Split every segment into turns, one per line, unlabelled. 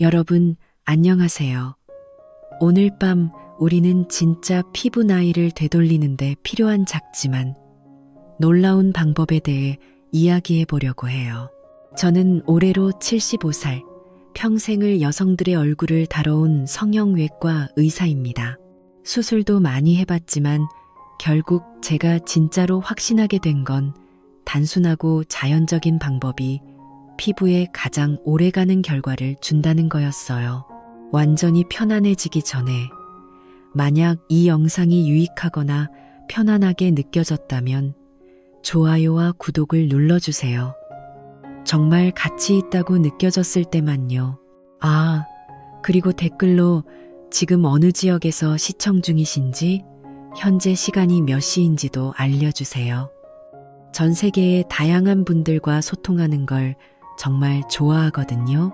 여러분, 안녕하세요. 오늘 밤 우리는 진짜 피부 나이를 되돌리는데 필요한 작지만 놀라운 방법에 대해 이야기해 보려고 해요. 저는 올해로 75살, 평생을 여성들의 얼굴을 다뤄온 성형외과 의사입니다. 수술도 많이 해봤지만 결국 제가 진짜로 확신하게 된 건 단순하고 자연적인 방법이 피부에 가장 오래가는 결과를 준다는 거였어요. 완전히 편안해지기 전에 만약 이 영상이 유익하거나 편안하게 느껴졌다면 좋아요와 구독을 눌러주세요. 정말 가치 있다고 느껴졌을 때만요. 그리고 댓글로 지금 어느 지역에서 시청 중이신지, 현재 시간이 몇 시인지도 알려주세요. 전 세계의 다양한 분들과 소통하는 걸 정말 좋아하거든요.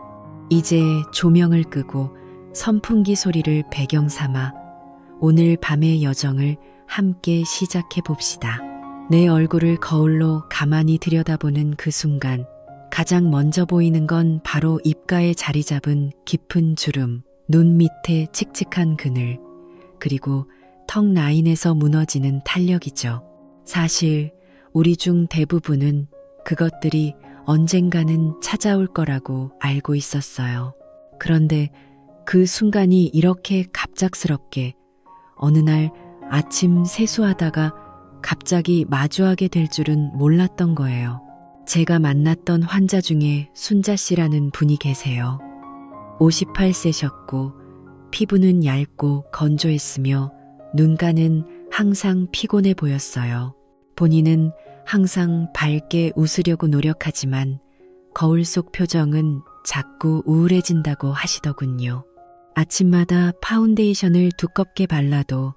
이제 조명을 끄고 선풍기 소리를 배경 삼아 오늘 밤의 여정을 함께 시작해 봅시다. 내 얼굴을 거울로 가만히 들여다보는 그 순간 가장 먼저 보이는 건 바로 입가에 자리 잡은 깊은 주름, 눈 밑에 칙칙한 그늘, 그리고 턱 라인에서 무너지는 탄력이죠. 사실 우리 중 대부분은 그것들이 언젠가는 찾아올 거라고 알고 있었어요. 그런데 그 순간이 이렇게 갑작스럽게 어느 날 아침 세수하다가 갑자기 마주하게 될 줄은 몰랐던 거예요. 제가 만났던 환자 중에 순자 씨라는 분이 계세요. 58세셨고 피부는 얇고 건조했으며 눈가는 항상 피곤해 보였어요. 본인은 항상 밝게 웃으려고 노력하지만 거울 속 표정은 자꾸 우울해진다고 하시더군요. 아침마다 파운데이션을 두껍게 발라도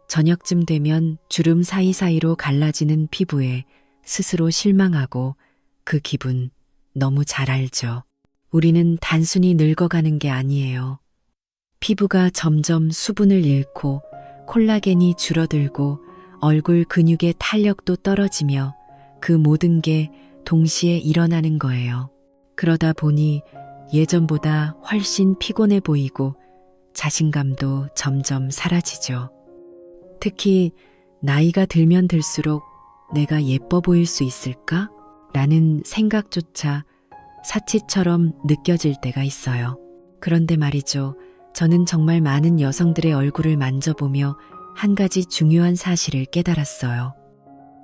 저녁쯤 되면 주름 사이사이로 갈라지는 피부에 스스로 실망하고 그 기분 너무 잘 알죠. 우리는 단순히 늙어가는 게 아니에요. 피부가 점점 수분을 잃고 콜라겐이 줄어들고 얼굴 근육의 탄력도 떨어지며 그 모든 게 동시에 일어나는 거예요. 그러다 보니 예전보다 훨씬 피곤해 보이고 자신감도 점점 사라지죠. 특히 나이가 들면 들수록 내가 예뻐 보일 수 있을까? 라는 생각조차 사치처럼 느껴질 때가 있어요. 그런데 말이죠. 저는 정말 많은 여성들의 얼굴을 만져보며 한 가지 중요한 사실을 깨달았어요.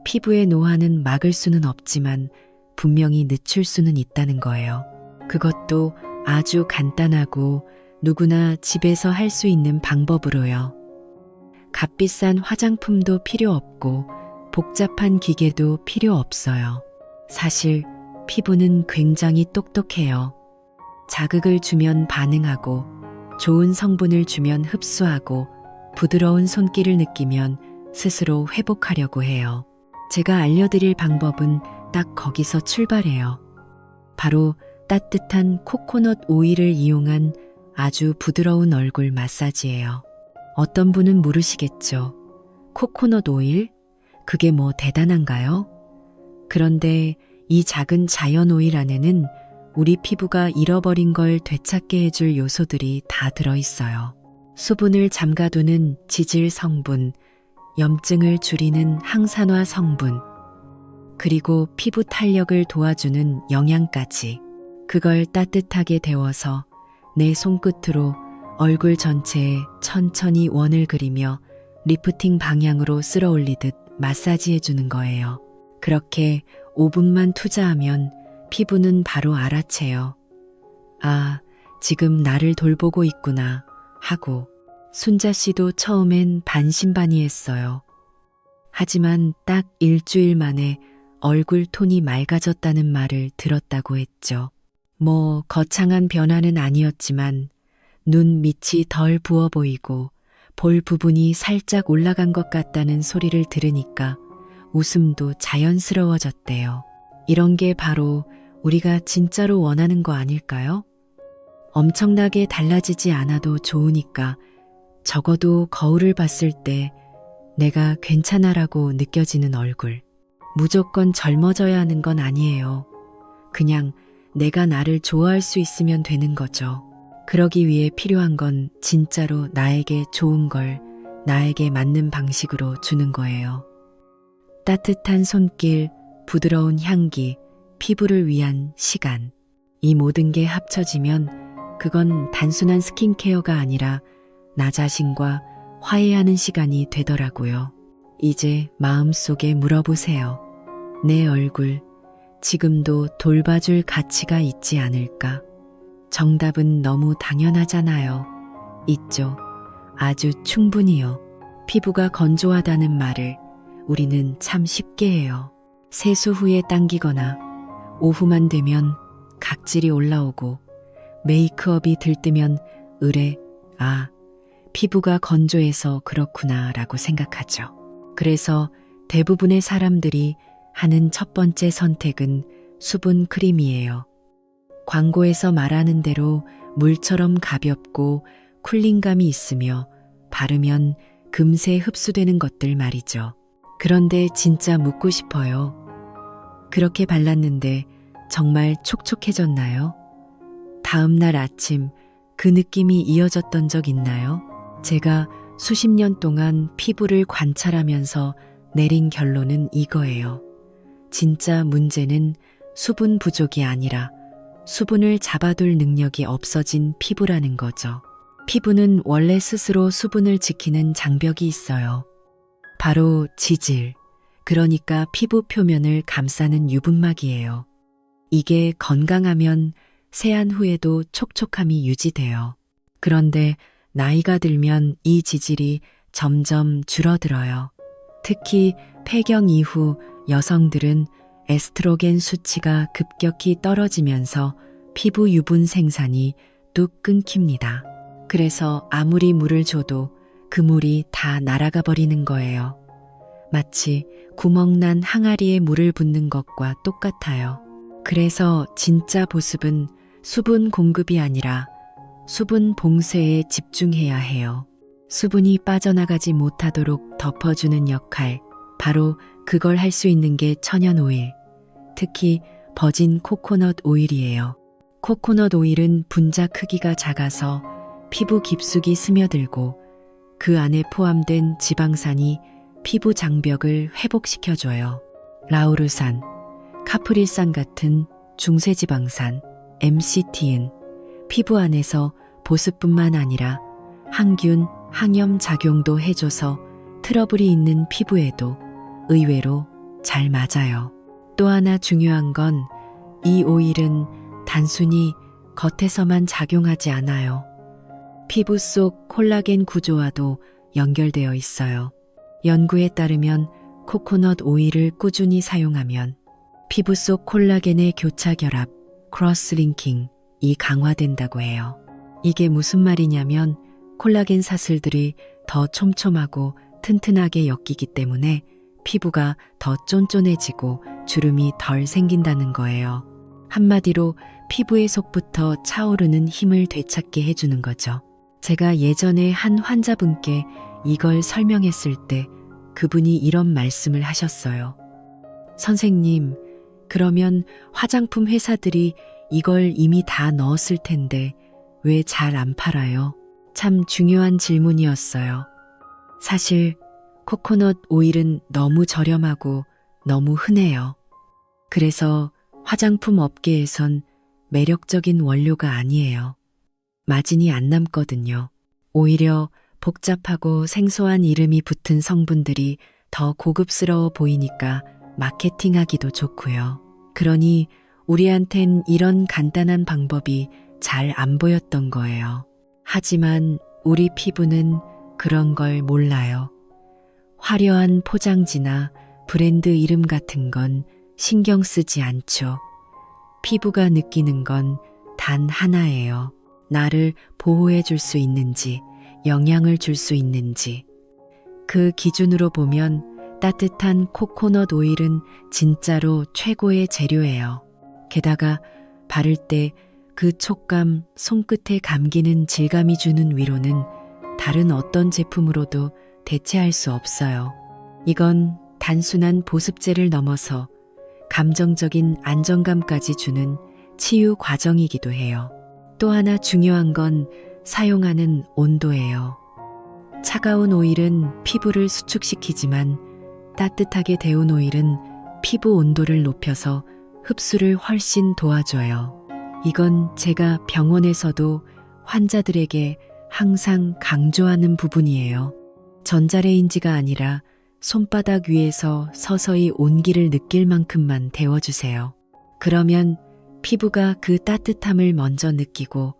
피부의 노화는 막을 수는 없지만 분명히 늦출 수는 있다는 거예요. 그것도 아주 간단하고 누구나 집에서 할 수 있는 방법으로요. 값비싼 화장품도 필요 없고 복잡한 기계도 필요 없어요. 사실 피부는 굉장히 똑똑해요. 자극을 주면 반응하고 좋은 성분을 주면 흡수하고 부드러운 손길을 느끼면 스스로 회복하려고 해요. 제가 알려드릴 방법은 딱 거기서 출발해요. 바로 따뜻한 코코넛 오일을 이용한 아주 부드러운 얼굴 마사지예요. 어떤 분은 물으시겠죠. 코코넛 오일? 그게 뭐 대단한가요? 그런데 이 작은 자연 오일 안에는 우리 피부가 잃어버린 걸 되찾게 해줄 요소들이 다 들어있어요. 수분을 잠가두는 지질 성분, 염증을 줄이는 항산화 성분, 그리고 피부 탄력을 도와주는 영양까지. 그걸 따뜻하게 데워서 내 손끝으로 얼굴 전체에 천천히 원을 그리며 리프팅 방향으로 쓸어 올리듯 마사지해 주는 거예요. 그렇게 5분만 투자하면 피부는 바로 알아채요. 지금 나를 돌보고 있구나 하고. 순자 씨도 처음엔 반신반의했어요. 하지만 딱 일주일 만에 얼굴 톤이 맑아졌다는 말을 들었다고 했죠. 거창한 변화는 아니었지만 눈 밑이 덜 부어 보이고 볼 부분이 살짝 올라간 것 같다는 소리를 들으니까 웃음도 자연스러워졌대요. 이런 게 바로 우리가 진짜로 원하는 거 아닐까요? 엄청나게 달라지지 않아도 좋으니까 적어도 거울을 봤을 때 내가 괜찮아라고 느껴지는 얼굴. 무조건 젊어져야 하는 건 아니에요. 그냥 내가 나를 좋아할 수 있으면 되는 거죠. 그러기 위해 필요한 건 진짜로 나에게 좋은 걸 나에게 맞는 방식으로 주는 거예요. 따뜻한 손길, 부드러운 향기, 피부를 위한 시간. 이 모든 게 합쳐지면 그건 단순한 스킨케어가 아니라 나 자신과 화해하는 시간이 되더라고요. 이제 마음속에 물어보세요. 내 얼굴, 지금도 돌봐줄 가치가 있지 않을까? 정답은 너무 당연하잖아요. 있죠. 아주 충분히요. 피부가 건조하다는 말을 우리는 참 쉽게 해요. 세수 후에 당기거나 오후만 되면 각질이 올라오고 메이크업이 들뜨면 의뢰, 아, 피부가 건조해서 그렇구나 라고 생각하죠. 그래서 대부분의 사람들이 하는 첫 번째 선택은 수분 크림이에요. 광고에서 말하는 대로 물처럼 가볍고 쿨링감이 있으며 바르면 금세 흡수되는 것들 말이죠. 그런데 진짜 묻고 싶어요. 그렇게 발랐는데 정말 촉촉해졌나요? 다음날 아침 그 느낌이 이어졌던 적 있나요? 제가 수십 년 동안 피부를 관찰하면서 내린 결론은 이거예요. 진짜 문제는 수분 부족이 아니라 수분을 잡아둘 능력이 없어진 피부라는 거죠. 피부는 원래 스스로 수분을 지키는 장벽이 있어요. 바로 지질, 그러니까 피부 표면을 감싸는 유분막이에요. 이게 건강하면 세안 후에도 촉촉함이 유지돼요. 그런데 나이가 들면 이 지질이 점점 줄어들어요. 특히 폐경 이후 여성들은 에스트로겐 수치가 급격히 떨어지면서 피부 유분 생산이 뚝 끊깁니다. 그래서 아무리 물을 줘도 그 물이 다 날아가 버리는 거예요. 마치 구멍난 항아리에 물을 붓는 것과 똑같아요. 그래서 진짜 보습은 수분 공급이 아니라 수분 봉쇄에 집중해야 해요. 수분이 빠져나가지 못하도록 덮어주는 역할, 바로 그걸 할 수 있는 게 천연 오일, 특히 버진 코코넛 오일이에요. 코코넛 오일은 분자 크기가 작아서 피부 깊숙이 스며들고 그 안에 포함된 지방산이 피부 장벽을 회복시켜줘요. 라우르산, 카프릴산 같은 중세지방산, MCT은 피부 안에서 보습뿐만 아니라 항균, 항염 작용도 해줘서 트러블이 있는 피부에도 의외로 잘 맞아요. 또 하나 중요한 건 이 오일은 단순히 겉에서만 작용하지 않아요. 피부 속 콜라겐 구조와도 연결되어 있어요. 연구에 따르면 코코넛 오일을 꾸준히 사용하면 피부 속 콜라겐의 교차 결합, 크로스링킹이 강화된다고 해요. 이게 무슨 말이냐면 콜라겐 사슬들이 더 촘촘하고 튼튼하게 엮이기 때문에 피부가 더 쫀쫀해지고 주름이 덜 생긴다는 거예요. 한마디로 피부의 속부터 차오르는 힘을 되찾게 해주는 거죠. 제가 예전에 한 환자분께 이걸 설명했을 때 그분이 이런 말씀을 하셨어요. 선생님, 그러면 화장품 회사들이 이걸 이미 다 넣었을 텐데 왜 잘 안 팔아요? 참 중요한 질문이었어요. 사실 코코넛 오일은 너무 저렴하고 너무 흔해요. 그래서 화장품 업계에선 매력적인 원료가 아니에요. 마진이 안 남거든요. 오히려 복잡하고 생소한 이름이 붙은 성분들이 더 고급스러워 보이니까 마케팅하기도 좋고요. 그러니 우리한텐 이런 간단한 방법이 잘 안 보였던 거예요. 하지만 우리 피부는 그런 걸 몰라요. 화려한 포장지나 브랜드 이름 같은 건 신경 쓰지 않죠. 피부가 느끼는 건 단 하나예요. 나를 보호해 줄 수 있는지, 영향을 줄 수 있는지. 그 기준으로 보면 따뜻한 코코넛 오일은 진짜로 최고의 재료예요. 게다가 바를 때 그 촉감, 손끝에 감기는 질감이 주는 위로는 다른 어떤 제품으로도 대체할 수 없어요. 이건 단순한 보습제를 넘어서 감정적인 안정감까지 주는 치유 과정이기도 해요. 또 하나 중요한 건 사용하는 온도예요. 차가운 오일은 피부를 수축시키지만 따뜻하게 데운 오일은 피부 온도를 높여서 흡수를 훨씬 도와줘요. 이건 제가 병원에서도 환자들에게 항상 강조하는 부분이에요. 전자레인지가 아니라 손바닥 위에서 서서히 온기를 느낄 만큼만 데워주세요. 그러면 피부가 그 따뜻함을 먼저 느끼고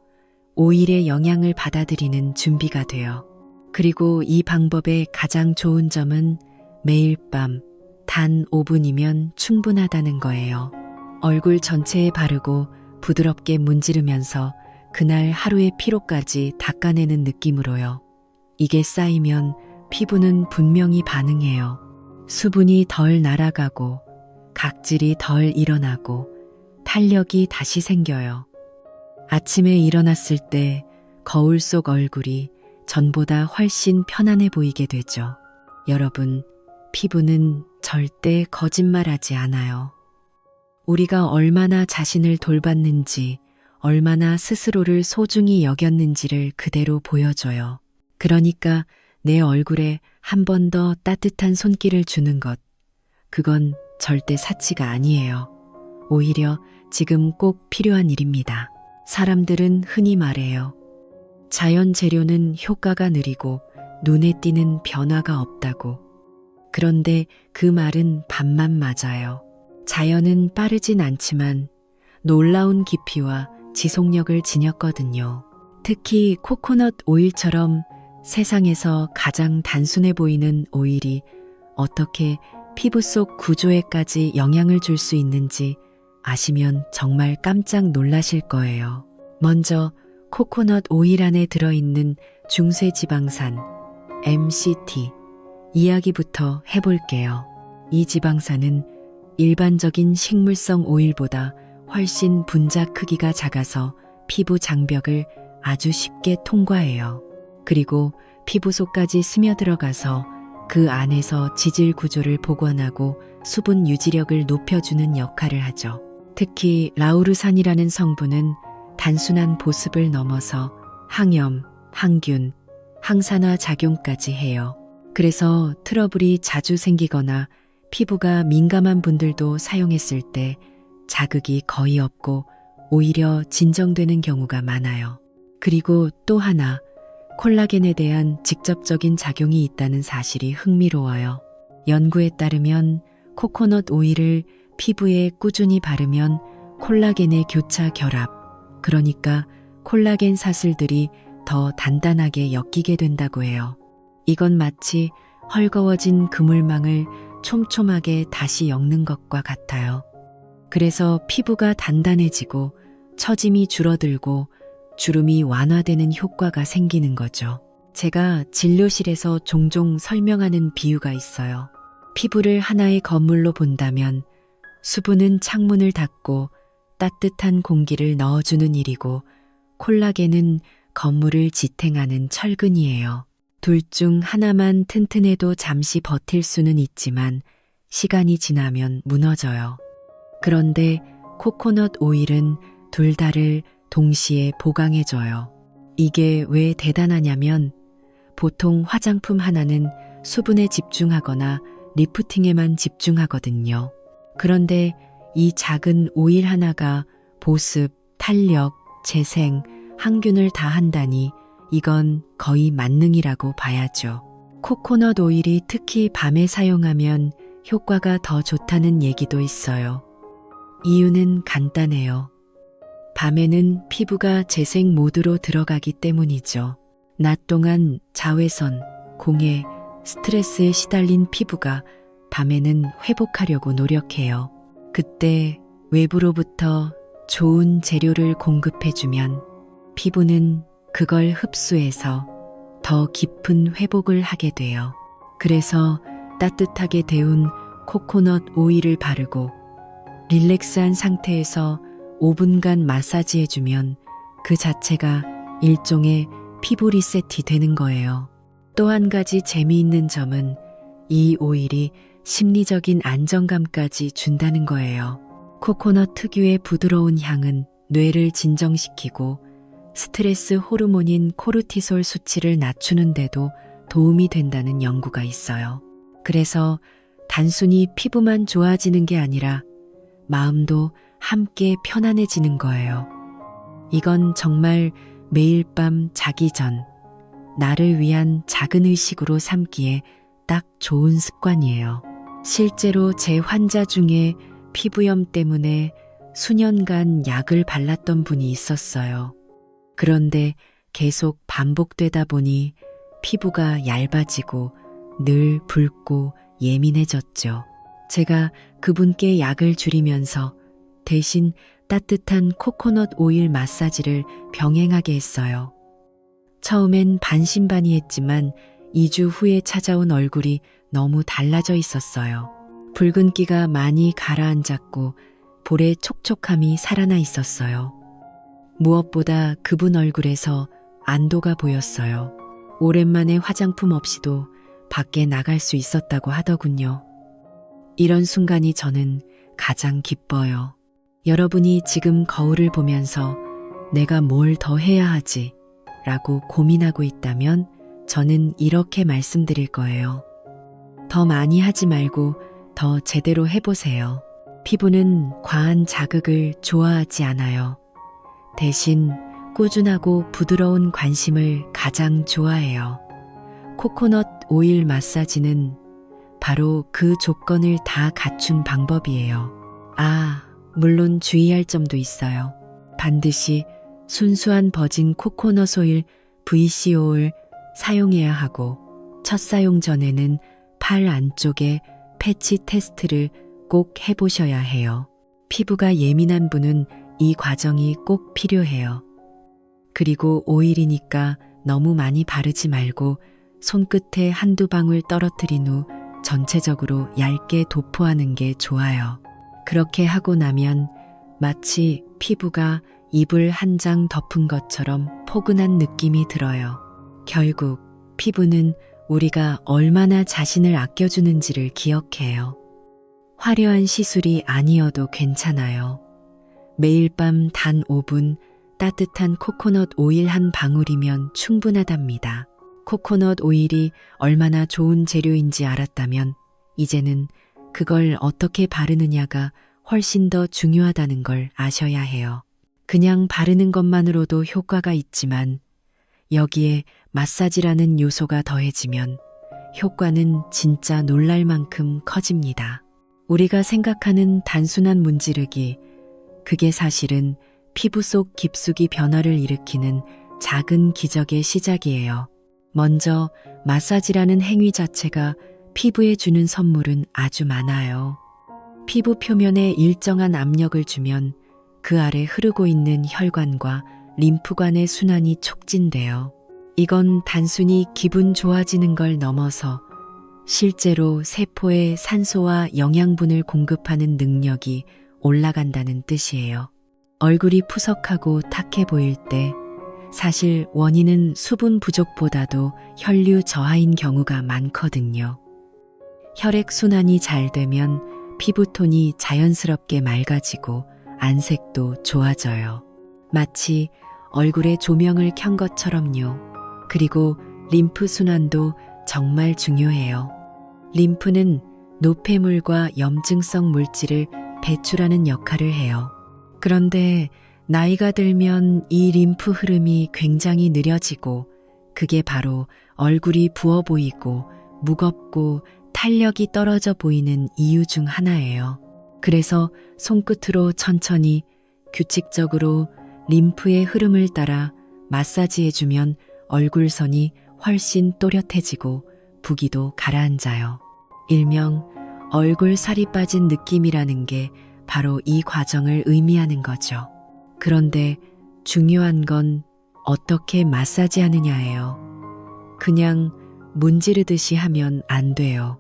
오일의 영향을 받아들이는 준비가 돼요. 그리고 이 방법의 가장 좋은 점은 매일 밤 단 5분이면 충분하다는 거예요. 얼굴 전체에 바르고 부드럽게 문지르면서 그날 하루의 피로까지 닦아내는 느낌으로요. 이게 쌓이면 피부는 분명히 반응해요. 수분이 덜 날아가고 각질이 덜 일어나고 탄력이 다시 생겨요. 아침에 일어났을 때 거울 속 얼굴이 전보다 훨씬 편안해 보이게 되죠. 여러분, 피부는 절대 거짓말하지 않아요. 우리가 얼마나 자신을 돌봤는지, 얼마나 스스로를 소중히 여겼는지를 그대로 보여줘요. 그러니까 내 얼굴에 한 번 더 따뜻한 손길을 주는 것, 그건 절대 사치가 아니에요. 오히려 지금 꼭 필요한 일입니다. 사람들은 흔히 말해요. 자연 재료는 효과가 느리고 눈에 띄는 변화가 없다고. 그런데 그 말은 반만 맞아요. 자연은 빠르진 않지만 놀라운 깊이와 지속력을 지녔거든요. 특히 코코넛 오일처럼 세상에서 가장 단순해 보이는 오일이 어떻게 피부 속 구조에까지 영향을 줄 수 있는지 아시면 정말 깜짝 놀라실 거예요. 먼저 코코넛 오일 안에 들어있는 중세지방산 MCT 이야기부터 해볼게요. 이 지방산은 일반적인 식물성 오일보다 훨씬 분자 크기가 작아서 피부 장벽을 아주 쉽게 통과해요. 그리고 피부 속까지 스며들어가서 그 안에서 지질 구조를 복원하고 수분 유지력을 높여주는 역할을 하죠. 특히 라우르산이라는 성분은 단순한 보습을 넘어서 항염, 항균, 항산화 작용까지 해요. 그래서 트러블이 자주 생기거나 피부가 민감한 분들도 사용했을 때 자극이 거의 없고 오히려 진정되는 경우가 많아요. 그리고 또 하나, 콜라겐에 대한 직접적인 작용이 있다는 사실이 흥미로워요. 연구에 따르면 코코넛 오일을 피부에 꾸준히 바르면 콜라겐의 교차 결합, 그러니까 콜라겐 사슬들이 더 단단하게 엮이게 된다고 해요. 이건 마치 헐거워진 그물망을 촘촘하게 다시 엮는 것과 같아요. 그래서 피부가 단단해지고 처짐이 줄어들고 주름이 완화되는 효과가 생기는 거죠. 제가 진료실에서 종종 설명하는 비유가 있어요. 피부를 하나의 건물로 본다면 수분은 창문을 닫고 따뜻한 공기를 넣어주는 일이고 콜라겐은 건물을 지탱하는 철근이에요. 둘 중 하나만 튼튼해도 잠시 버틸 수는 있지만 시간이 지나면 무너져요. 그런데 코코넛 오일은 둘 다를 동시에 보강해줘요. 이게 왜 대단하냐면 보통 화장품 하나는 수분에 집중하거나 리프팅에만 집중하거든요. 그런데 이 작은 오일 하나가 보습, 탄력, 재생, 항균을 다 한다니 이건 거의 만능이라고 봐야죠. 코코넛 오일이 특히 밤에 사용하면 효과가 더 좋다는 얘기도 있어요. 이유는 간단해요. 밤에는 피부가 재생 모드로 들어가기 때문이죠. 낮 동안 자외선, 공해, 스트레스에 시달린 피부가 밤에는 회복하려고 노력해요. 그때 외부로부터 좋은 재료를 공급해주면 피부는 그걸 흡수해서 더 깊은 회복을 하게 돼요. 그래서 따뜻하게 데운 코코넛 오일을 바르고 릴렉스한 상태에서 5분간 마사지해주면 그 자체가 일종의 피부 리셋이 되는 거예요. 또 한 가지 재미있는 점은 이 오일이 심리적인 안정감까지 준다는 거예요. 코코넛 특유의 부드러운 향은 뇌를 진정시키고 스트레스 호르몬인 코르티솔 수치를 낮추는데도 도움이 된다는 연구가 있어요. 그래서 단순히 피부만 좋아지는 게 아니라 마음도 함께 편안해지는 거예요. 이건 정말 매일 밤 자기 전 나를 위한 작은 의식으로 삼기에 딱 좋은 습관이에요. 실제로 제 환자 중에 피부염 때문에 수년간 약을 발랐던 분이 있었어요. 그런데 계속 반복되다 보니 피부가 얇아지고 늘 붉고 예민해졌죠. 제가 그분께 약을 줄이면서 대신 따뜻한 코코넛 오일 마사지를 병행하게 했어요. 처음엔 반신반의했지만 2주 후에 찾아온 얼굴이 너무 달라져 있었어요. 붉은기가 많이 가라앉았고 볼의 촉촉함이 살아나 있었어요. 무엇보다 그분 얼굴에서 안도가 보였어요. 오랜만에 화장품 없이도 밖에 나갈 수 있었다고 하더군요. 이런 순간이 저는 가장 기뻐요. 여러분이 지금 거울을 보면서 내가 뭘 더 해야 하지? 라고 고민하고 있다면 저는 이렇게 말씀드릴 거예요. 더 많이 하지 말고 더 제대로 해보세요. 피부는 과한 자극을 좋아하지 않아요. 대신 꾸준하고 부드러운 관심을 가장 좋아해요. 코코넛 오일 마사지는 바로 그 조건을 다 갖춘 방법이에요. 물론 주의할 점도 있어요. 반드시 순수한 버진 코코넛 오일 VCO를 사용해야 하고 첫 사용 전에는 팔 안쪽에 패치 테스트를 꼭 해보셔야 해요. 피부가 예민한 분은 이 과정이 꼭 필요해요. 그리고 오일이니까 너무 많이 바르지 말고 손끝에 한두 방울 떨어뜨린 후 전체적으로 얇게 도포하는 게 좋아요. 그렇게 하고 나면 마치 피부가 이불 한 장 덮은 것처럼 포근한 느낌이 들어요. 결국 피부는 우리가 얼마나 자신을 아껴주는지를 기억해요. 화려한 시술이 아니어도 괜찮아요. 매일 밤 단 5분 따뜻한 코코넛 오일 한 방울이면 충분하답니다. 코코넛 오일이 얼마나 좋은 재료인지 알았다면 이제는 그걸 어떻게 바르느냐가 훨씬 더 중요하다는 걸 아셔야 해요. 그냥 바르는 것만으로도 효과가 있지만 여기에 마사지라는 요소가 더해지면 효과는 진짜 놀랄 만큼 커집니다. 우리가 생각하는 단순한 문지르기, 그게 사실은 피부 속 깊숙이 변화를 일으키는 작은 기적의 시작이에요. 먼저 마사지라는 행위 자체가 피부에 주는 선물은 아주 많아요. 피부 표면에 일정한 압력을 주면 그 아래 흐르고 있는 혈관과 림프관의 순환이 촉진돼요. 이건 단순히 기분 좋아지는 걸 넘어서 실제로 세포에 산소와 영양분을 공급하는 능력이 올라간다는 뜻이에요. 얼굴이 푸석하고 탁해 보일 때 사실 원인은 수분 부족보다도 혈류 저하인 경우가 많거든요. 혈액순환이 잘 되면 피부톤이 자연스럽게 맑아지고 안색도 좋아져요. 마치 얼굴에 조명을 켠 것처럼요. 그리고 림프 순환도 정말 중요해요. 림프는 노폐물과 염증성 물질을 배출하는 역할을 해요. 그런데 나이가 들면 이 림프 흐름이 굉장히 느려지고 그게 바로 얼굴이 부어 보이고 무겁고 탄력이 떨어져 보이는 이유 중 하나예요. 그래서 손끝으로 천천히 규칙적으로 림프의 흐름을 따라 마사지해주면 얼굴선이 훨씬 또렷해지고 부기도 가라앉아요. 일명 얼굴 살이 빠진 느낌이라는 게 바로 이 과정을 의미하는 거죠. 그런데 중요한 건 어떻게 마사지하느냐예요. 그냥 문지르듯이 하면 안 돼요.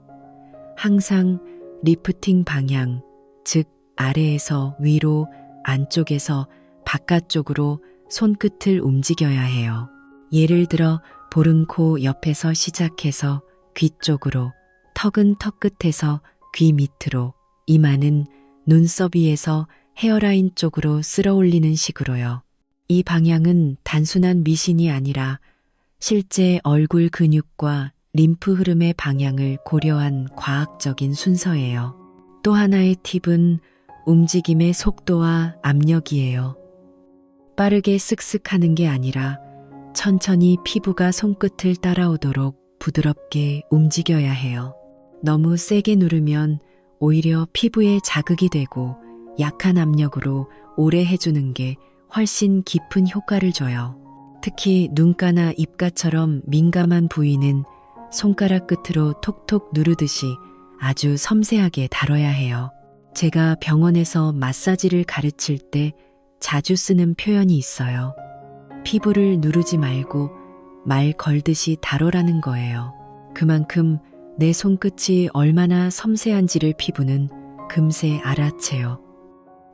항상 리프팅 방향, 즉 아래에서 위로, 안쪽에서 바깥쪽으로 손끝을 움직여야 해요. 예를 들어 볼은 코 옆에서 시작해서 귀 쪽으로, 턱은 턱 끝에서 귀 밑으로, 이마는 눈썹 위에서 헤어라인 쪽으로 쓸어 올리는 식으로요. 이 방향은 단순한 미신이 아니라 실제 얼굴 근육과 림프 흐름의 방향을 고려한 과학적인 순서예요. 또 하나의 팁은 움직임의 속도와 압력이에요. 빠르게 쓱쓱 하는 게 아니라 천천히 피부가 손끝을 따라오도록 부드럽게 움직여야 해요. 너무 세게 누르면 오히려 피부에 자극이 되고 약한 압력으로 오래 해주는 게 훨씬 깊은 효과를 줘요. 특히 눈가나 입가처럼 민감한 부위는 손가락 끝으로 톡톡 누르듯이 아주 섬세하게 다뤄야 해요. 제가 병원에서 마사지를 가르칠 때 자주 쓰는 표현이 있어요. 피부를 누르지 말고 말 걸듯이 다뤄라는 거예요. 그만큼 내 손끝이 얼마나 섬세한지를 피부는 금세 알아채요.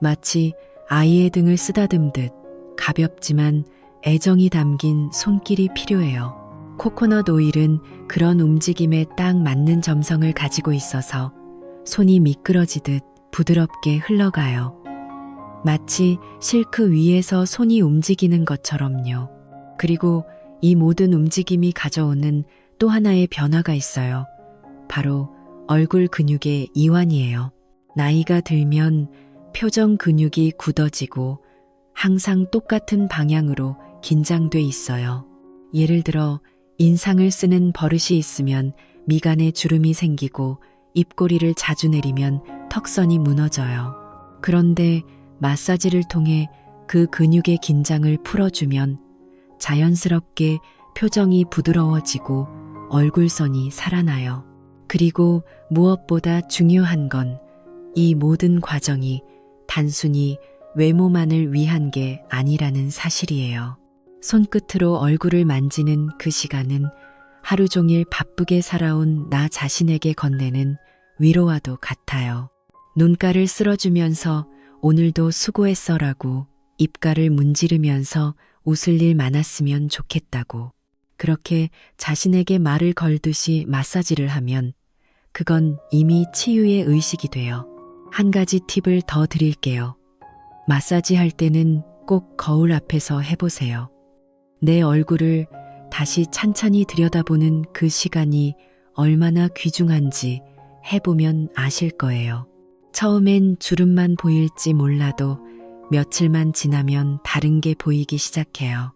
마치 아이의 등을 쓰다듬듯 가볍지만 애정이 담긴 손길이 필요해요. 코코넛 오일은 그런 움직임에 딱 맞는 점성을 가지고 있어서 손이 미끄러지듯 부드럽게 흘러가요. 마치 실크 위에서 손이 움직이는 것처럼요. 그리고 이 모든 움직임이 가져오는 또 하나의 변화가 있어요. 바로 얼굴 근육의 이완이에요. 나이가 들면 표정 근육이 굳어지고 항상 똑같은 방향으로 긴장돼 있어요. 예를 들어 인상을 쓰는 버릇이 있으면 미간에 주름이 생기고 입꼬리를 자주 내리면 턱선이 무너져요. 그런데 마사지를 통해 그 근육의 긴장을 풀어주면 자연스럽게 표정이 부드러워지고 얼굴선이 살아나요. 그리고 무엇보다 중요한 건 이 모든 과정이 단순히 외모만을 위한 게 아니라는 사실이에요. 손끝으로 얼굴을 만지는 그 시간은 하루 종일 바쁘게 살아온 나 자신에게 건네는 위로와도 같아요. 눈가를 쓸어주면서 오늘도 수고했어라고, 입가를 문지르면서 웃을 일 많았으면 좋겠다고, 그렇게 자신에게 말을 걸듯이 마사지를 하면 그건 이미 치유의 의식이 돼요. 한 가지 팁을 더 드릴게요. 마사지 할 때는 꼭 거울 앞에서 해보세요. 내 얼굴을 다시 찬찬히 들여다보는 그 시간이 얼마나 귀중한지 해보면 아실 거예요. 처음엔 주름만 보일지 몰라도 며칠만 지나면 다른 게 보이기 시작해요.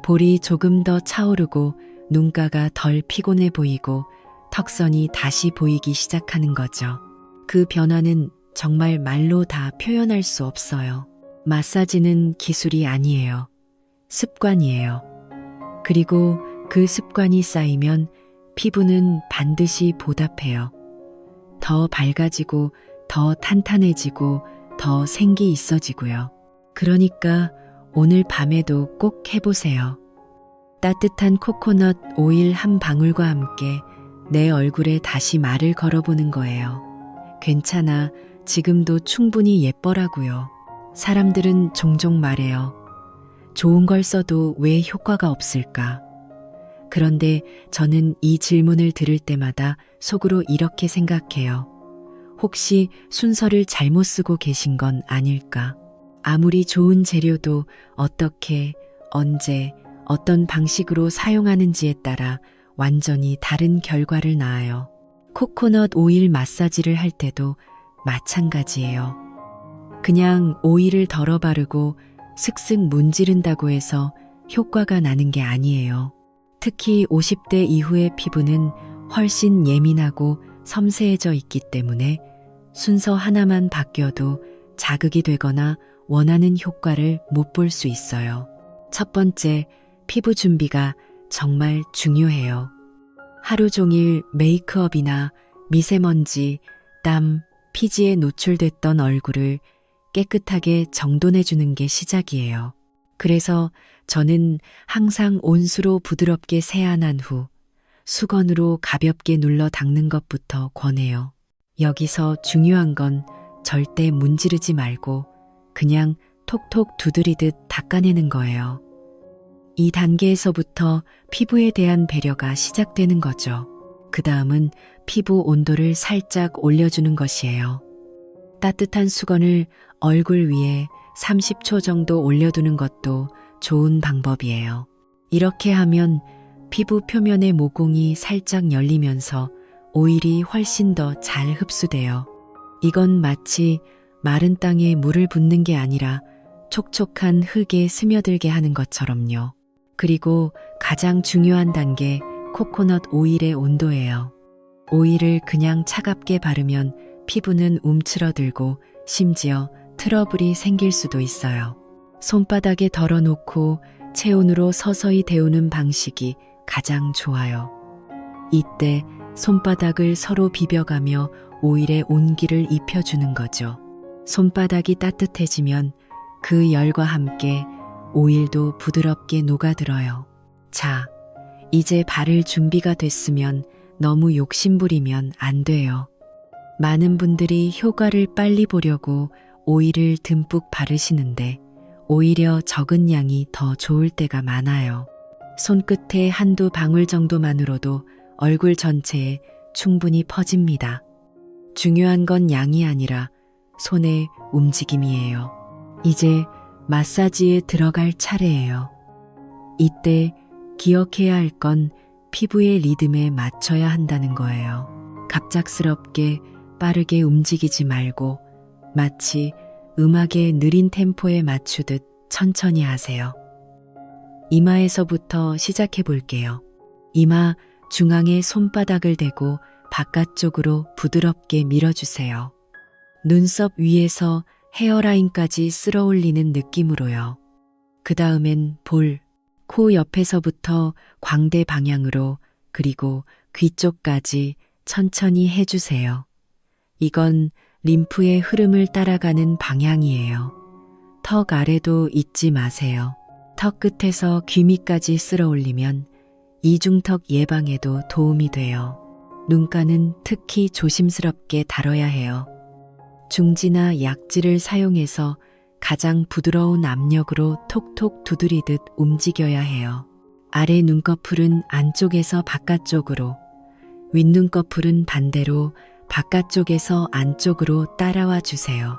볼이 조금 더 차오르고 눈가가 덜 피곤해 보이고 턱선이 다시 보이기 시작하는 거죠. 그 변화는 정말 말로 다 표현할 수 없어요. 마사지는 기술이 아니에요. 습관이에요. 그리고 그 습관이 쌓이면 피부는 반드시 보답해요. 더 밝아지고 더 탄탄해지고 더 생기 있어지고요. 그러니까 오늘 밤에도 꼭 해보세요. 따뜻한 코코넛 오일 한 방울과 함께 내 얼굴에 다시 말을 걸어보는 거예요. 괜찮아. 지금도 충분히 예뻐라고요. 사람들은 종종 말해요. 좋은 걸 써도 왜 효과가 없을까? 그런데 저는 이 질문을 들을 때마다 속으로 이렇게 생각해요. 혹시 순서를 잘못 쓰고 계신 건 아닐까? 아무리 좋은 재료도 어떻게, 언제, 어떤 방식으로 사용하는지에 따라 완전히 다른 결과를 낳아요. 코코넛 오일 마사지를 할 때도 마찬가지예요. 그냥 오일을 덜어 바르고 슥슥 문지른다고 해서 효과가 나는 게 아니에요. 특히 50대 이후의 피부는 훨씬 예민하고 섬세해져 있기 때문에 순서 하나만 바뀌어도 자극이 되거나 원하는 효과를 못 볼 수 있어요. 첫 번째, 피부 준비가 정말 중요해요. 하루 종일 메이크업이나 미세먼지, 땀, 피지에 노출됐던 얼굴을 깨끗하게 정돈해주는 게 시작이에요. 그래서 저는 항상 온수로 부드럽게 세안한 후 수건으로 가볍게 눌러 닦는 것부터 권해요. 여기서 중요한 건 절대 문지르지 말고 그냥 톡톡 두드리듯 닦아내는 거예요. 이 단계에서부터 피부에 대한 배려가 시작되는 거죠. 그 다음은 피부 온도를 살짝 올려주는 것이에요. 따뜻한 수건을 얼굴 위에 30초 정도 올려두는 것도 좋은 방법이에요. 이렇게 하면 피부 표면의 모공이 살짝 열리면서 오일이 훨씬 더 잘 흡수돼요. 이건 마치 마른 땅에 물을 붓는 게 아니라 촉촉한 흙에 스며들게 하는 것처럼요. 그리고 가장 중요한 단계, 코코넛 오일의 온도예요. 오일을 그냥 차갑게 바르면 피부는 움츠러들고 심지어 트러블이 생길 수도 있어요. 손바닥에 덜어놓고 체온으로 서서히 데우는 방식이 가장 좋아요. 이때 손바닥을 서로 비벼가며 오일에 온기를 입혀주는 거죠. 손바닥이 따뜻해지면 그 열과 함께 오일도 부드럽게 녹아들어요. 자, 이제 바를 준비가 됐으면 너무 욕심부리면 안 돼요. 많은 분들이 효과를 빨리 보려고 오일을 듬뿍 바르시는데 오히려 적은 양이 더 좋을 때가 많아요. 손끝에 한두 방울 정도만으로도 얼굴 전체에 충분히 퍼집니다. 중요한 건 양이 아니라 손의 움직임이에요. 이제 마사지에 들어갈 차례예요. 이때 기억해야 할 건 피부의 리듬에 맞춰야 한다는 거예요. 갑작스럽게 빠르게 움직이지 말고 마치 음악의 느린 템포에 맞추듯 천천히 하세요. 이마에서부터 시작해 볼게요. 이마 중앙에 손바닥을 대고 바깥쪽으로 부드럽게 밀어주세요. 눈썹 위에서 헤어라인까지 쓸어 올리는 느낌으로요. 그 다음엔 볼, 코 옆에서부터 광대 방향으로 그리고 귀 쪽까지 천천히 해주세요. 이건 림프의 흐름을 따라가는 방향이에요. 턱 아래도 잊지 마세요. 턱 끝에서 귀 밑까지 쓸어 올리면 이중턱 예방에도 도움이 돼요. 눈가는 특히 조심스럽게 다뤄야 해요. 중지나 약지를 사용해서 가장 부드러운 압력으로 톡톡 두드리듯 움직여야 해요. 아래 눈꺼풀은 안쪽에서 바깥쪽으로, 윗눈꺼풀은 반대로 바깥쪽에서 안쪽으로 따라와 주세요.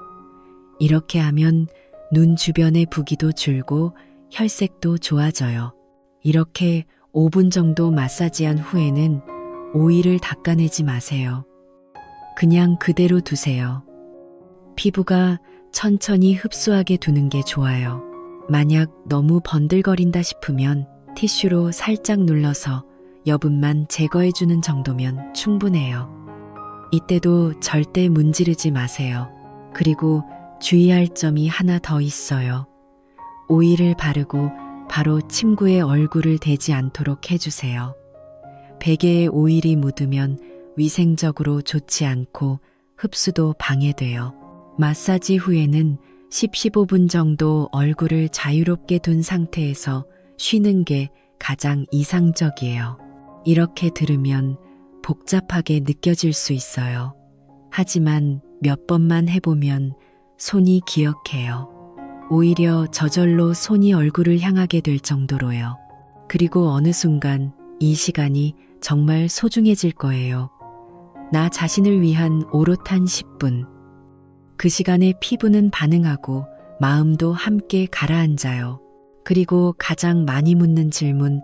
이렇게 하면 눈 주변의 부기도 줄고 혈색도 좋아져요. 이렇게 5분 정도 마사지한 후에는 오일을 닦아내지 마세요. 그냥 그대로 두세요. 피부가 천천히 흡수하게 두는 게 좋아요. 만약 너무 번들거린다 싶으면 티슈로 살짝 눌러서 여분만 제거해주는 정도면 충분해요. 이때도 절대 문지르지 마세요. 그리고 주의할 점이 하나 더 있어요. 오일을 바르고 바로 침구에 얼굴을 대지 않도록 해주세요. 베개에 오일이 묻으면 위생적으로 좋지 않고 흡수도 방해돼요. 마사지 후에는 10-15분 정도 얼굴을 자유롭게 둔 상태에서 쉬는 게 가장 이상적이에요. 이렇게 들으면 복잡하게 느껴질 수 있어요. 하지만 몇 번만 해보면 손이 기억해요. 오히려 저절로 손이 얼굴을 향하게 될 정도로요. 그리고 어느 순간 이 시간이 정말 소중해질 거예요. 나 자신을 위한 오롯한 10분. 그 시간에 피부는 반응하고 마음도 함께 가라앉아요. 그리고 가장 많이 묻는 질문,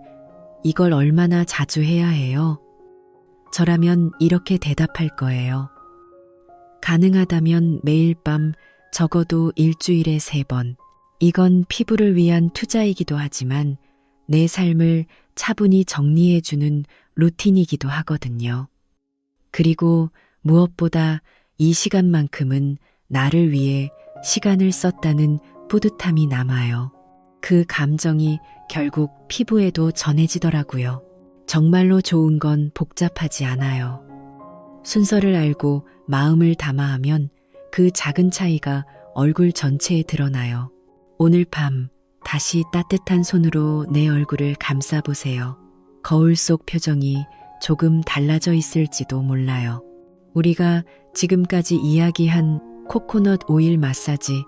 이걸 얼마나 자주 해야 해요? 저라면 이렇게 대답할 거예요. 가능하다면 매일 밤 적어도 일주일에 3번. 이건 피부를 위한 투자이기도 하지만 내 삶을 차분히 정리해주는 루틴이기도 하거든요. 그리고 무엇보다 이 시간만큼은 나를 위해 시간을 썼다는 뿌듯함이 남아요. 그 감정이 결국 피부에도 전해지더라고요. 정말로 좋은 건 복잡하지 않아요. 순서를 알고 마음을 담아하면 그 작은 차이가 얼굴 전체에 드러나요. 오늘 밤 다시 따뜻한 손으로 내 얼굴을 감싸보세요. 거울 속 표정이 조금 달라져 있을지도 몰라요. 우리가 지금까지 이야기한 코코넛 오일 마사지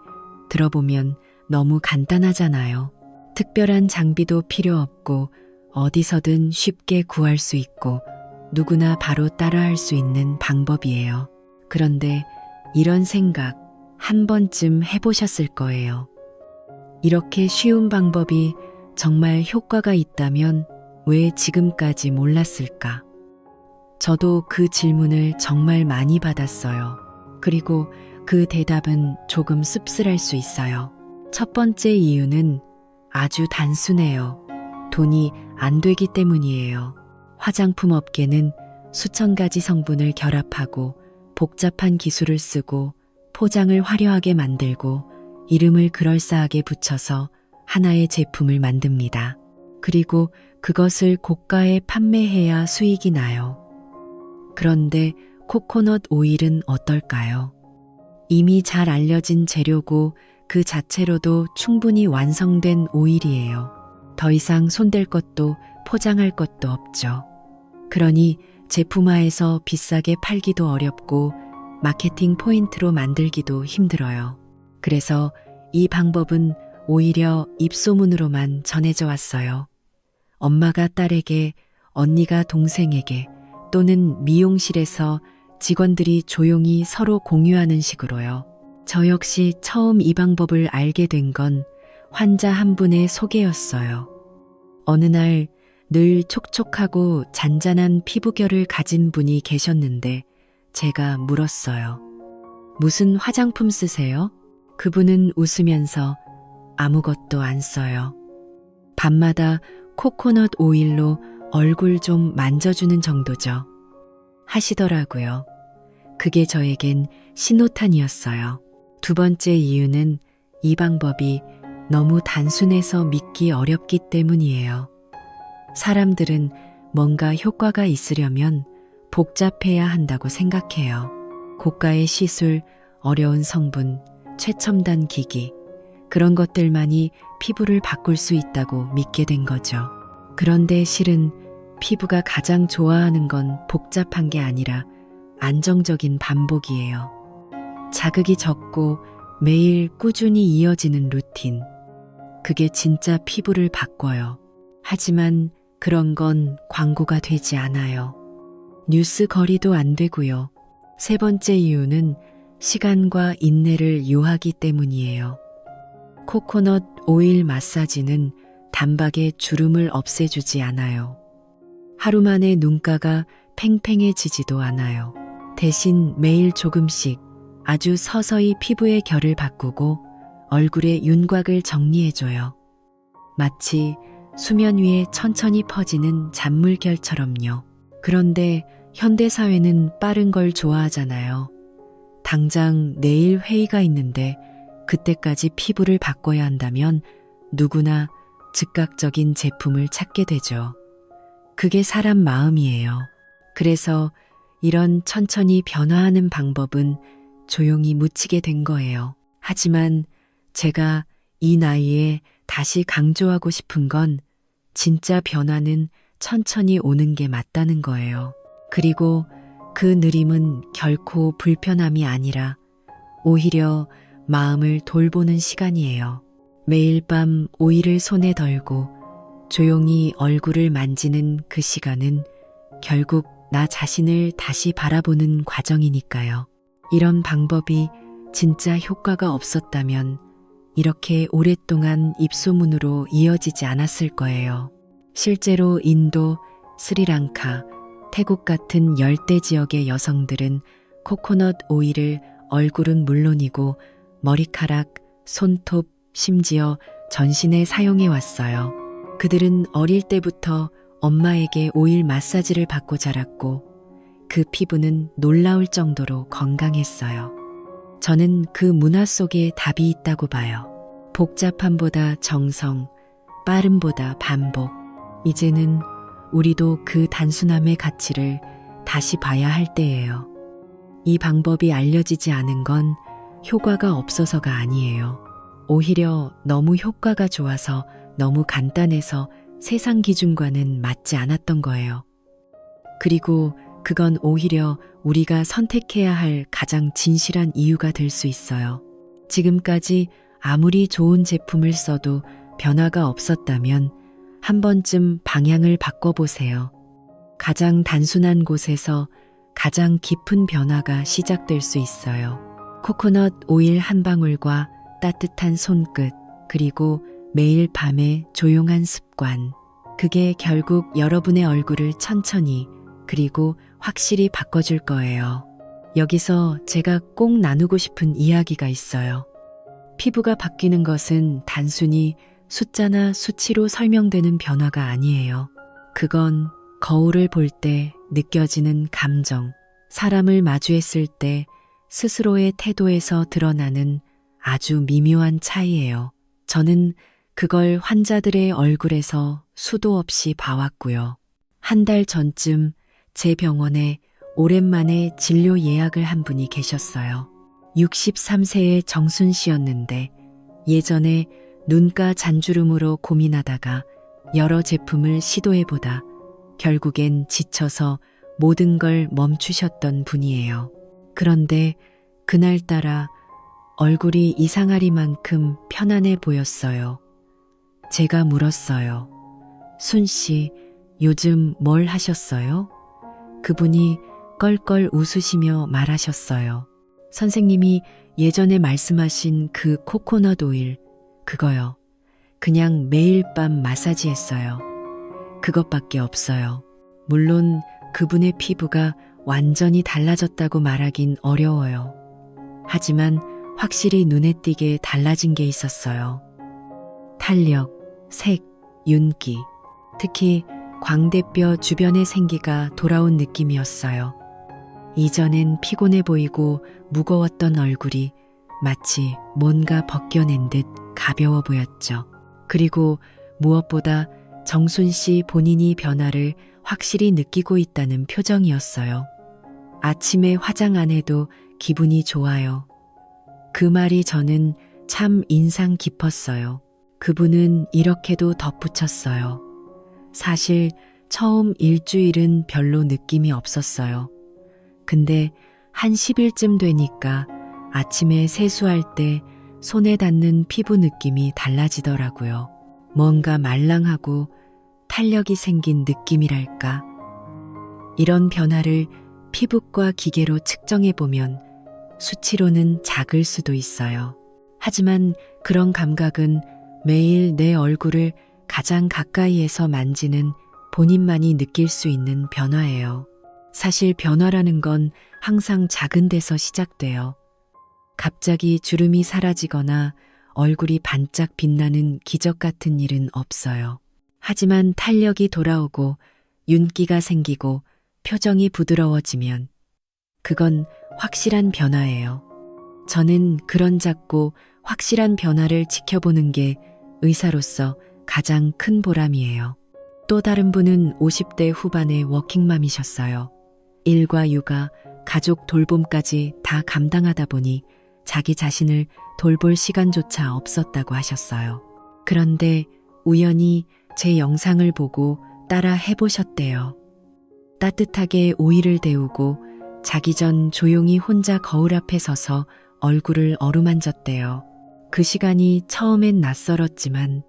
들어보면 너무 간단하잖아요. 특별한 장비도 필요 없고 어디서든 쉽게 구할 수 있고 누구나 바로 따라할 수 있는 방법이에요. 그런데 이런 생각 한 번쯤 해보셨을 거예요. 이렇게 쉬운 방법이 정말 효과가 있다면 왜 지금까지 몰랐을까? 저도 그 질문을 정말 많이 받았어요. 그리고 그 대답은 조금 씁쓸할 수 있어요. 첫 번째 이유는 아주 단순해요. 돈이 안 되기 때문이에요. 화장품 업계는 수천 가지 성분을 결합하고 복잡한 기술을 쓰고 포장을 화려하게 만들고 이름을 그럴싸하게 붙여서 하나의 제품을 만듭니다. 그리고 그것을 고가에 판매해야 수익이 나요. 그런데 코코넛 오일은 어떨까요? 이미 잘 알려진 재료고 그 자체로도 충분히 완성된 오일이에요. 더 이상 손댈 것도 포장할 것도 없죠. 그러니 제품화해서 비싸게 팔기도 어렵고 마케팅 포인트로 만들기도 힘들어요. 그래서 이 방법은 오히려 입소문으로만 전해져 왔어요. 엄마가 딸에게, 언니가 동생에게, 또는 미용실에서 직원들이 조용히 서로 공유하는 식으로요. 저 역시 처음 이 방법을 알게 된 건 환자 한 분의 소개였어요. 어느 날 늘 촉촉하고 잔잔한 피부결을 가진 분이 계셨는데 제가 물었어요. 무슨 화장품 쓰세요? 그분은 웃으면서 아무것도 안 써요. 밤마다 코코넛 오일로 얼굴 좀 만져주는 정도죠. 하시더라고요. 그게 저에겐 신호탄이었어요. 두 번째 이유는 이 방법이 너무 단순해서 믿기 어렵기 때문이에요. 사람들은 뭔가 효과가 있으려면 복잡해야 한다고 생각해요. 고가의 시술, 어려운 성분, 최첨단 기기, 그런 것들만이 피부를 바꿀 수 있다고 믿게 된 거죠. 그런데 실은 피부가 가장 좋아하는 건 복잡한 게 아니라 안정적인 반복이에요. 자극이 적고 매일 꾸준히 이어지는 루틴. 그게 진짜 피부를 바꿔요. 하지만 그런 건 광고가 되지 않아요. 뉴스 거리도 안 되고요. 세 번째 이유는 시간과 인내를 요하기 때문이에요. 코코넛 오일 마사지는 단박에 주름을 없애주지 않아요. 하루 만에 눈가가 팽팽해지지도 않아요. 대신 매일 조금씩 아주 서서히 피부의 결을 바꾸고 얼굴의 윤곽을 정리해줘요. 마치 수면 위에 천천히 퍼지는 잔물결처럼요. 그런데 현대사회는 빠른 걸 좋아하잖아요. 당장 내일 회의가 있는데 그때까지 피부를 바꿔야 한다면 누구나 즉각적인 제품을 찾게 되죠. 그게 사람 마음이에요. 그래서 이런 천천히 변화하는 방법은 조용히 묻히게 된 거예요. 하지만 제가 이 나이에 다시 강조하고 싶은 건 진짜 변화는 천천히 오는 게 맞다는 거예요. 그리고 그 느림은 결코 불편함이 아니라 오히려 마음을 돌보는 시간이에요. 매일 밤 오일을 손에 덜고 조용히 얼굴을 만지는 그 시간은 결국 나 자신을 다시 바라보는 과정이니까요. 이런 방법이 진짜 효과가 없었다면 이렇게 오랫동안 입소문으로 이어지지 않았을 거예요. 실제로 인도, 스리랑카, 태국 같은 열대 지역의 여성들은 코코넛 오일을 얼굴은 물론이고 머리카락, 손톱, 심지어 전신에 사용해 왔어요. 그들은 어릴 때부터 엄마에게 오일 마사지를 받고 자랐고 그 피부는 놀라울 정도로 건강했어요. 저는 그 문화 속에 답이 있다고 봐요. 복잡함보다 정성, 빠름보다 반복. 이제는 우리도 그 단순함의 가치를 다시 봐야 할 때예요. 이 방법이 알려지지 않은 건 효과가 없어서가 아니에요. 오히려 너무 효과가 좋아서 너무 간단해서 세상 기준과는 맞지 않았던 거예요. 그리고 그건 오히려 우리가 선택해야 할 가장 진실한 이유가 될 수 있어요. 지금까지 아무리 좋은 제품을 써도 변화가 없었다면 한 번쯤 방향을 바꿔보세요. 가장 단순한 곳에서 가장 깊은 변화가 시작될 수 있어요. 코코넛 오일 한 방울과 따뜻한 손끝, 그리고 매일 밤에 조용한 습관. 그게 결국 여러분의 얼굴을 천천히 그리고 확실히 바꿔줄 거예요. 여기서 제가 꼭 나누고 싶은 이야기가 있어요. 피부가 바뀌는 것은 단순히 숫자나 수치로 설명되는 변화가 아니에요. 그건 거울을 볼 때 느껴지는 감정, 사람을 마주했을 때 스스로의 태도에서 드러나는 아주 미묘한 차이예요. 저는 그걸 환자들의 얼굴에서 수도 없이 봐왔고요. 한 달 전쯤 제 병원에 오랜만에 진료 예약을 한 분이 계셨어요. 63세의 정순 씨였는데 예전에 눈가 잔주름으로 고민하다가 여러 제품을 시도해보다 결국엔 지쳐서 모든 걸 멈추셨던 분이에요. 그런데 그날따라 얼굴이 이상하리만큼 편안해 보였어요. 제가 물었어요. 순 씨, 요즘 뭘 하셨어요? 그분이 껄껄 웃으시며 말하셨어요. 선생님이 예전에 말씀하신 그 코코넛 오일, 그거요. 그냥 매일 밤 마사지 했어요. 그것밖에 없어요. 물론 그분의 피부가 완전히 달라졌다고 말하긴 어려워요. 하지만 확실히 눈에 띄게 달라진 게 있었어요. 탄력, 색, 윤기, 특히 광대뼈 주변의 생기가 돌아온 느낌이었어요. 이전엔 피곤해 보이고 무거웠던 얼굴이 마치 뭔가 벗겨낸 듯 가벼워 보였죠. 그리고 무엇보다 정순 씨 본인이 변화를 확실히 느끼고 있다는 표정이었어요. 아침에 화장 안 해도 기분이 좋아요. 그 말이 저는 참 인상 깊었어요. 그분은 이렇게도 덧붙였어요. 사실 처음 일주일은 별로 느낌이 없었어요. 근데 한 10일쯤 되니까 아침에 세수할 때 손에 닿는 피부 느낌이 달라지더라고요. 뭔가 말랑하고 탄력이 생긴 느낌이랄까. 이런 변화를 피부과 기계로 측정해보면 수치로는 작을 수도 있어요. 하지만 그런 감각은 매일 내 얼굴을 가장 가까이에서 만지는 본인만이 느낄 수 있는 변화예요. 사실 변화라는 건 항상 작은 데서 시작돼요. 갑자기 주름이 사라지거나 얼굴이 반짝 빛나는 기적 같은 일은 없어요. 하지만 탄력이 돌아오고 윤기가 생기고 표정이 부드러워지면 그건 확실한 변화예요. 저는 그런 작고 확실한 변화를 지켜보는 게 의사로서 가장 큰 보람이에요. 또 다른 분은 50대 후반의 워킹맘이셨어요. 일과 육아, 가족 돌봄까지 다 감당하다 보니 자기 자신을 돌볼 시간조차 없었다고 하셨어요. 그런데 우연히 제 영상을 보고 따라 해보셨대요. 따뜻하게 오이를 데우고 자기 전 조용히 혼자 거울 앞에 서서 얼굴을 어루만졌대요. 그 시간이 처음엔 낯설었지만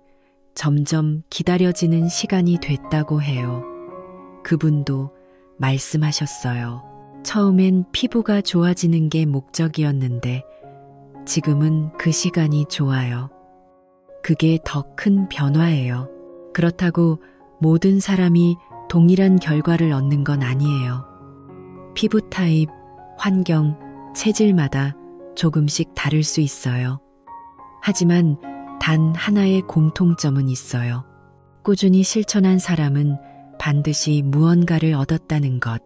점점 기다려지는 시간이 됐다고 해요. 그분도 말씀하셨어요. 처음엔 피부가 좋아지는 게 목적이었는데 지금은 그 시간이 좋아요. 그게 더 큰 변화예요. 그렇다고 모든 사람이 동일한 결과를 얻는 건 아니에요. 피부 타입, 환경, 체질마다 조금씩 다를 수 있어요. 하지만 단 하나의 공통점은 있어요. 꾸준히 실천한 사람은 반드시 무언가를 얻었다는 것.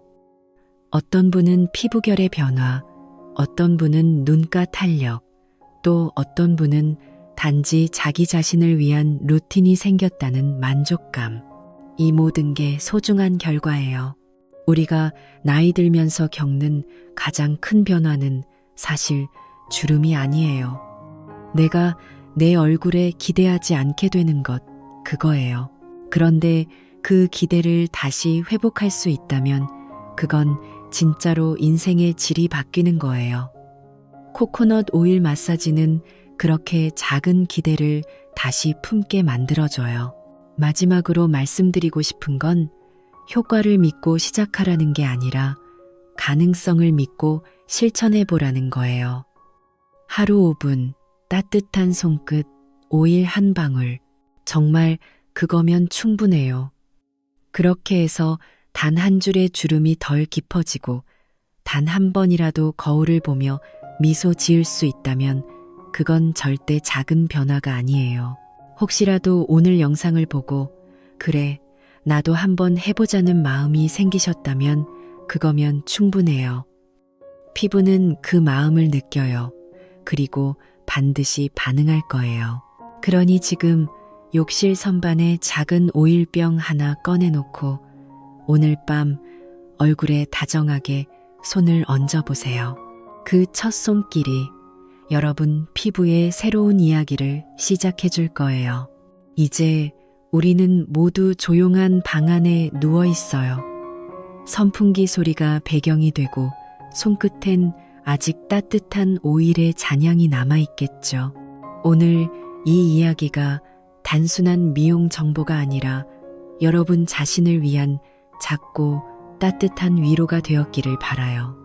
어떤 분은 피부결의 변화, 어떤 분은 눈가 탄력, 또 어떤 분은 단지 자기 자신을 위한 루틴이 생겼다는 만족감. 이 모든 게 소중한 결과예요. 우리가 나이 들면서 겪는 가장 큰 변화는 사실 주름이 아니에요. 내가 내 얼굴에 기대하지 않게 되는 것, 그거예요. 그런데 그 기대를 다시 회복할 수 있다면 그건 진짜로 인생의 질이 바뀌는 거예요. 코코넛 오일 마사지는 그렇게 작은 기대를 다시 품게 만들어줘요. 마지막으로 말씀드리고 싶은 건 효과를 믿고 시작하라는 게 아니라 가능성을 믿고 실천해보라는 거예요. 하루 5분, 따뜻한 손끝, 오일 한 방울. 정말 그거면 충분해요. 그렇게 해서 단 한 줄의 주름이 덜 깊어지고 단 한 번이라도 거울을 보며 미소 지을 수 있다면 그건 절대 작은 변화가 아니에요. 혹시라도 오늘 영상을 보고 그래, 나도 한번 해보자는 마음이 생기셨다면 그거면 충분해요. 피부는 그 마음을 느껴요. 그리고 반드시 반응할 거예요. 그러니 지금 욕실 선반에 작은 오일병 하나 꺼내놓고 오늘 밤 얼굴에 다정하게 손을 얹어보세요. 그 첫 손길이 여러분 피부의 새로운 이야기를 시작해 줄 거예요. 이제 우리는 모두 조용한 방 안에 누워 있어요. 선풍기 소리가 배경이 되고 손끝엔 아직 따뜻한 오일의 잔향이 남아있겠죠. 오늘 이 이야기가 단순한 미용 정보가 아니라 여러분 자신을 위한 작고 따뜻한 위로가 되었기를 바라요.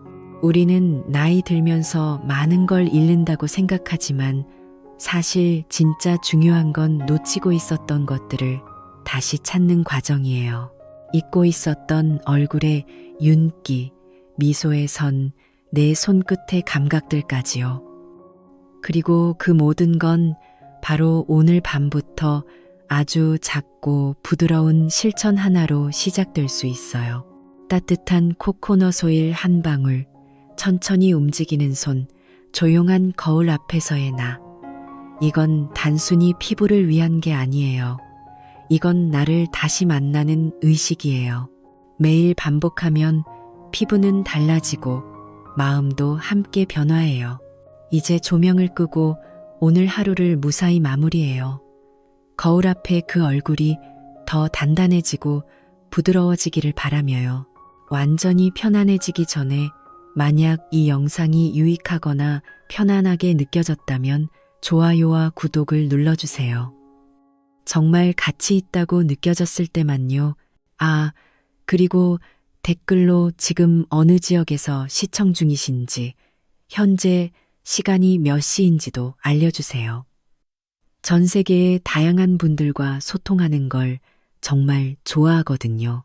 우리는 나이 들면서 많은 걸 잃는다고 생각하지만 사실 진짜 중요한 건 놓치고 있었던 것들을 다시 찾는 과정이에요. 잊고 있었던 얼굴의 윤기, 미소의 선, 내 손끝의 감각들까지요. 그리고 그 모든 건 바로 오늘 밤부터 아주 작고 부드러운 실천 하나로 시작될 수 있어요. 따뜻한 코코넛 오일 한 방울, 천천히 움직이는 손, 조용한 거울 앞에서의 나. 이건 단순히 피부를 위한 게 아니에요. 이건 나를 다시 만나는 의식이에요. 매일 반복하면 피부는 달라지고 마음도 함께 변화해요. 이제 조명을 끄고 오늘 하루를 무사히 마무리해요. 거울 앞에 그 얼굴이 더 단단해지고 부드러워지기를 바라며요. 완전히 편안해지기 전에 만약 이 영상이 유익하거나 편안하게 느껴졌다면 좋아요와 구독을 눌러주세요. 정말 가치 있다고 느껴졌을 때만요. 그리고 댓글로 지금 어느 지역에서 시청 중이신지, 현재 시간이 몇 시인지도 알려주세요. 전 세계의 다양한 분들과 소통하는 걸 정말 좋아하거든요.